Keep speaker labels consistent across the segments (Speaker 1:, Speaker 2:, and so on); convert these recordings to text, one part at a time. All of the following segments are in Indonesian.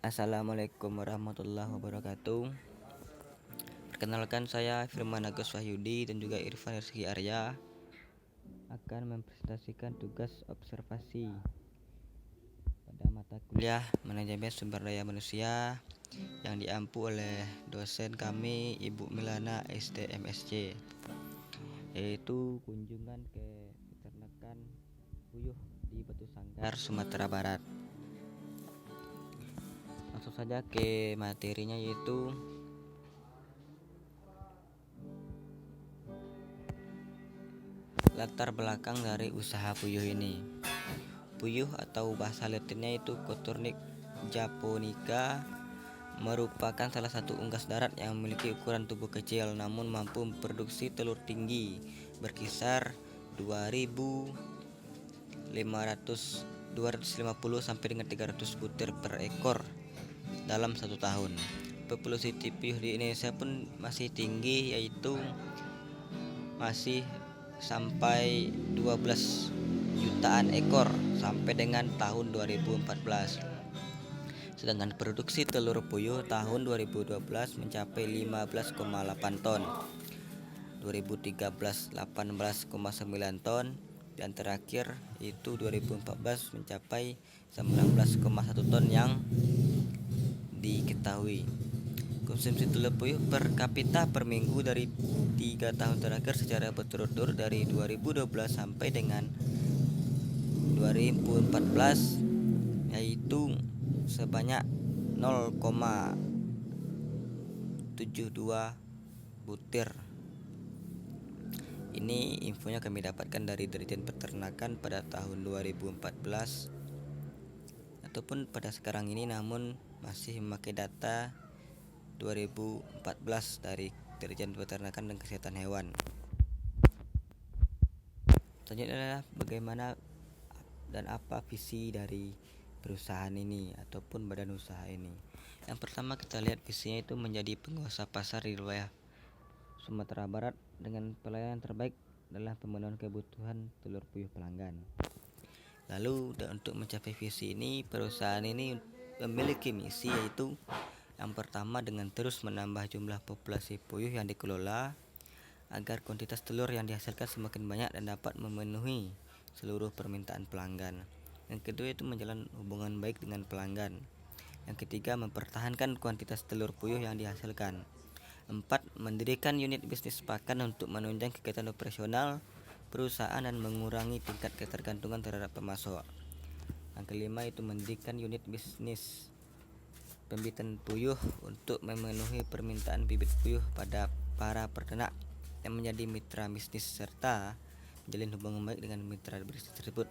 Speaker 1: Assalamualaikum warahmatullahi wabarakatuh. Perkenalkan, saya Firman Agus Wahyudi dan juga Irfan Rizky Arya akan mempresentasikan tugas observasi pada mata kuliah Manajemen Sumber Daya Manusia yang diampu oleh dosen kami Ibu Milana STMSC, yaitu kunjungan ke peternakan puyuh di Batu Sanggar, Sumatera Barat. Langsung saja ke materinya, yaitu latar belakang dari usaha puyuh ini. Puyuh atau bahasa Latinnya itu Coturnic japonica merupakan salah satu unggas darat yang memiliki ukuran tubuh kecil namun mampu memproduksi telur tinggi berkisar 250 sampai dengan 300 butir per ekor dalam satu tahun. Populasi puyuh di Indonesia pun masih tinggi, yaitu masih sampai 12 jutaan ekor sampai dengan tahun 2014. Sedangkan produksi telur puyuh tahun 2012 mencapai 15,8 ton, 2013 18,9 ton, dan terakhir itu 2014 mencapai 19,1 ton yang diketahui. Konsumsi telur puyuh per kapita per minggu dari 3 tahun terakhir secara berturut-turut dari 2012 sampai dengan 2014 yaitu sebanyak 0,72 butir. Ini infonya kami dapatkan dari Dirjen Peternakan pada tahun 2014 ataupun pada sekarang ini, namun masih memakai data 2014 dari Dirjen Peternakan dan Kesehatan Hewan. Selanjutnya adalah bagaimana dan apa visi dari perusahaan ini ataupun badan usaha ini. Yang pertama, kita lihat visinya itu menjadi penguasa pasar di wilayah Sumatera Barat dengan pelayanan terbaik adalah pemenuhan kebutuhan telur puyuh pelanggan. Lalu untuk mencapai visi ini, perusahaan ini memiliki misi, yaitu yang pertama dengan terus menambah jumlah populasi puyuh yang dikelola agar kuantitas telur yang dihasilkan semakin banyak dan dapat memenuhi seluruh permintaan pelanggan. Yang kedua itu menjalin hubungan baik dengan pelanggan. Yang ketiga, mempertahankan kuantitas telur puyuh yang dihasilkan. 4. Mendirikan unit bisnis pakan untuk menunjang kegiatan operasional perusahaan dan mengurangi tingkat ketergantungan terhadap pemasok. Yang kelima itu mendirikan unit bisnis pembibitan puyuh untuk memenuhi permintaan bibit puyuh pada para peternak yang menjadi mitra bisnis serta menjalin hubungan baik dengan mitra bisnis tersebut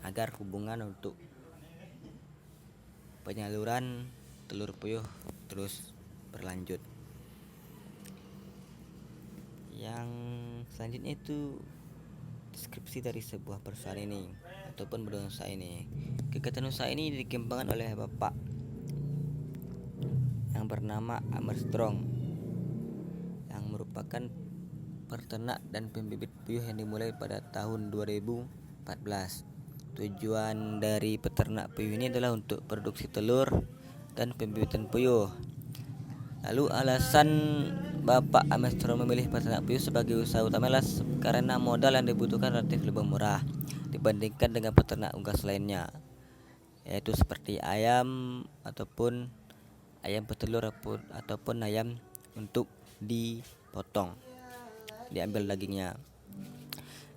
Speaker 1: agar hubungan untuk penyaluran telur puyuh terus berlanjut. Yang selanjutnya itu deskripsi dari sebuah perusahaan ini ataupun badan usaha ini. Kegiatan usaha ini dikembangkan oleh Bapak yang bernama Armstrong yang merupakan peternak dan pembibit puyuh yang dimulai pada tahun 2014. Tujuan dari peternak puyuh ini adalah untuk produksi telur dan pembibitan puyuh. Lalu alasan Bapak Armstrong memilih peternak puyuh sebagai usaha utama adalah karena modal yang dibutuhkan relatif lebih murah dibandingkan dengan peternak unggas lainnya, yaitu seperti ayam ataupun ayam petelur ataupun ayam untuk dipotong, diambil dagingnya.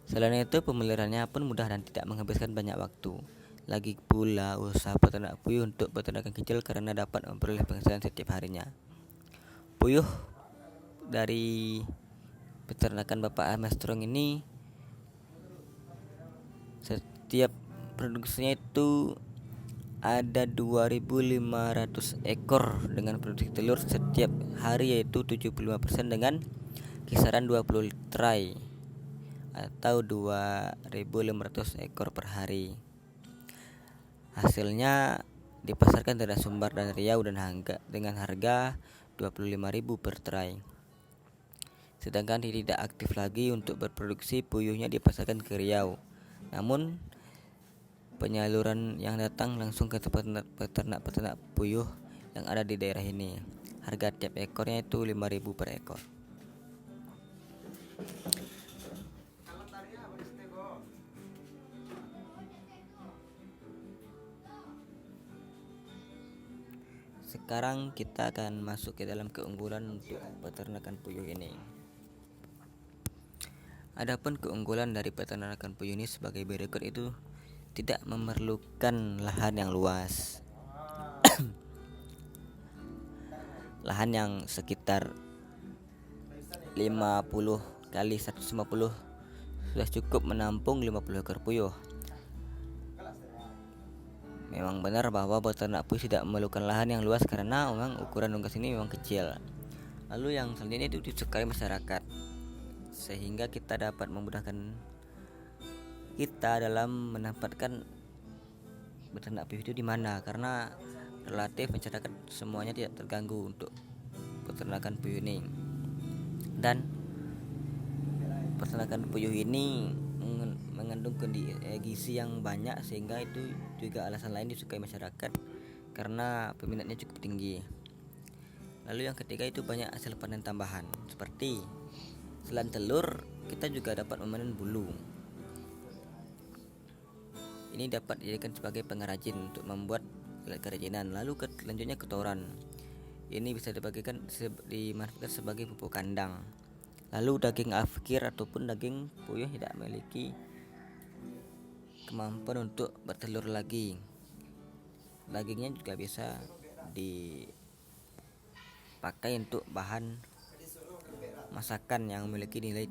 Speaker 1: Selain itu, pemeliharaannya pun mudah dan tidak menghabiskan banyak waktu. Lagi pula usaha peternak puyuh untuk peternakan kecil karena dapat memperoleh penghasilan setiap harinya. Puyuh dari peternakan Bapak Armstrong ini setiap produksinya itu ada 2.500 ekor dengan produksi telur setiap hari, yaitu 75% dengan kisaran 20 tray atau 2.500 ekor per hari. Hasilnya dipasarkan dari Sumbar dan Riau dengan harga 25.000 per tray. Sedangkan tidak aktif lagi untuk berproduksi, puyuhnya dipasarkan ke Riau. Namun penyaluran yang datang langsung ke peternak-peternak puyuh yang ada di daerah ini. Harga tiap ekornya itu 5.000 per ekor. Sekarang kita akan masuk ke dalam keunggulan untuk peternakan puyuh ini. Adapun keunggulan dari peternakan puyuh ini sebagai berikut, itu tidak memerlukan lahan yang luas. Lahan yang sekitar 50 kali 150 sudah cukup menampung 50 ekor puyuh. Memang benar bahwa peternak puyuh tidak memerlukan lahan yang luas karena memang ukuran unggas ini memang kecil. Lalu yang selanjutnya itu disukai masyarakat, sehingga kita dapat memudahkan kita dalam menempatkan peternak puyuh itu di mana, karena relatif masyarakat semuanya tidak terganggu untuk peternakan puyuh ini. Dan peternakan puyuh ini mengandung gizi yang banyak, sehingga itu juga alasan lain disukai masyarakat karena peminatnya cukup tinggi. Lalu yang ketiga itu banyak hasil panen tambahan, seperti selain telur kita juga dapat memanen bulu. Ini dapat dijadikan sebagai pengrajin untuk membuat kerajinan. Lalu selanjutnya kotoran, ini bisa dimanfaatkan sebagai pupuk kandang. Lalu daging afkir ataupun daging puyuh tidak memiliki kemampuan untuk bertelur lagi. Dagingnya juga bisa dipakai untuk bahan masakan yang memiliki nilai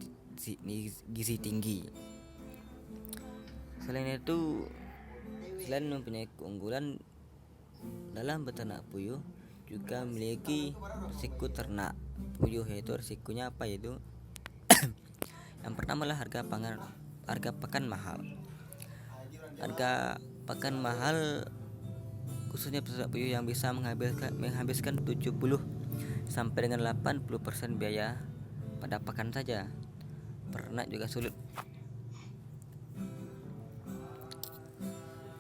Speaker 1: gizi tinggi. Selain itu, selain mempunyai keunggulan dalam beternak puyuh, juga memiliki risiko ternak puyuh, yaitu risikonya apa, yaitu yang pertama lah harga pakan mahal. Harga pakan mahal khususnya peternak puyuh yang bisa menghabiskan 70 sampai dengan 80% biaya pada pakan saja.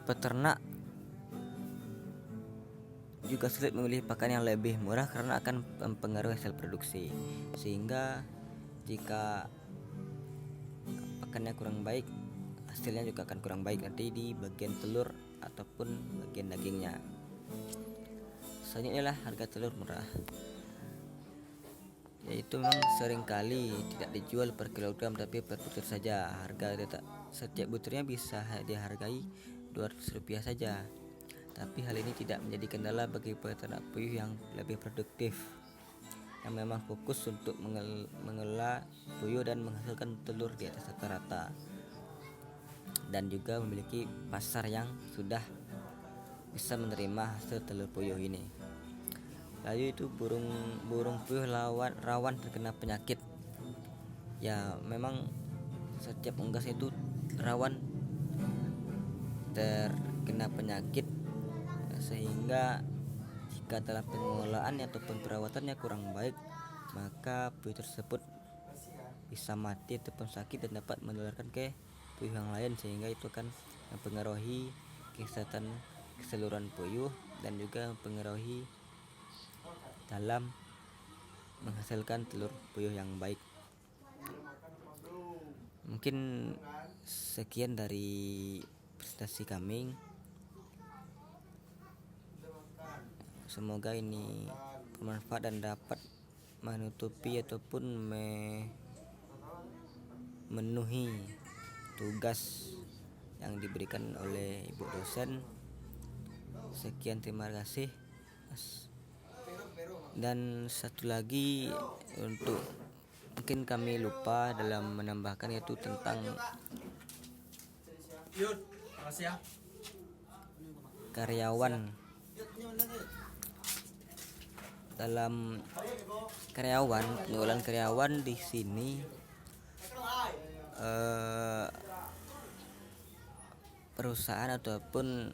Speaker 1: Peternak juga sulit memilih pakan yang lebih murah karena akan mempengaruhi hasil produksi, sehingga jika pakannya kurang baik, hasilnya juga akan kurang baik nanti di bagian telur ataupun bagian dagingnya. Selanjutnya lah harga telur murah, yaitu memang seringkali tidak dijual per kilogram tapi per butir saja. Harga setiap butirnya bisa dihargai Rp200 saja. Tapi hal ini tidak menjadi kendala bagi peternak puyuh yang lebih produktif, yang memang fokus untuk mengelola puyuh dan menghasilkan telur di atas rata-rata, dan juga memiliki pasar yang sudah bisa menerima hasil telur puyuh ini. Lalu itu burung puyuh rawan terkena penyakit. Ya, memang setiap unggas itu rawan terkena penyakit, sehingga jika dalam pengelolaan ataupun perawatannya kurang baik, maka puyuh tersebut bisa mati ataupun sakit dan dapat menularkan ke puyuh yang lain, sehingga itu akan mempengaruhi kesehatan keseluruhan puyuh dan juga mempengaruhi dalam menghasilkan telur puyuh yang baik. Mungkin sekian dari presentasi kami. Semoga ini bermanfaat dan dapat menutupi ataupun memenuhi tugas yang diberikan oleh Ibu dosen. Sekian, terima kasih. Dan satu lagi, untuk mungkin kami lupa dalam menambahkan, yaitu tentang karyawan. Dalam pengelolaan karyawan di sini, perusahaan ataupun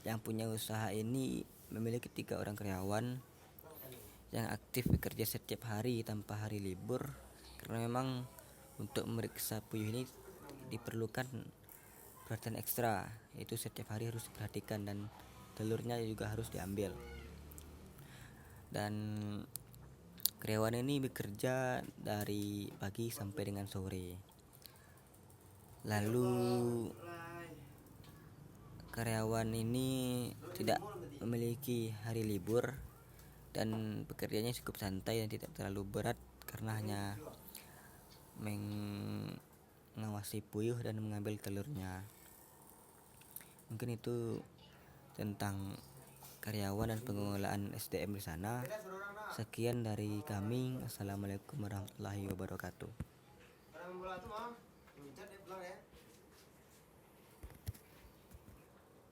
Speaker 1: yang punya usaha ini memiliki 3 orang karyawan yang aktif bekerja setiap hari tanpa hari libur, karena memang untuk memeriksa puyuh ini diperlukan perhatian ekstra, yaitu setiap hari harus diperhatikan dan telurnya juga harus diambil. Dan karyawan ini bekerja dari pagi sampai dengan sore. Lalu karyawan ini tidak memiliki hari libur dan pekerjaannya cukup santai dan tidak terlalu berat karena hanya mengawasi puyuh dan mengambil telurnya. Mungkin itu tentang karyawan dan pengelolaan SDM di sana. Sekian dari kami. Assalamualaikum warahmatullahi wabarakatuh.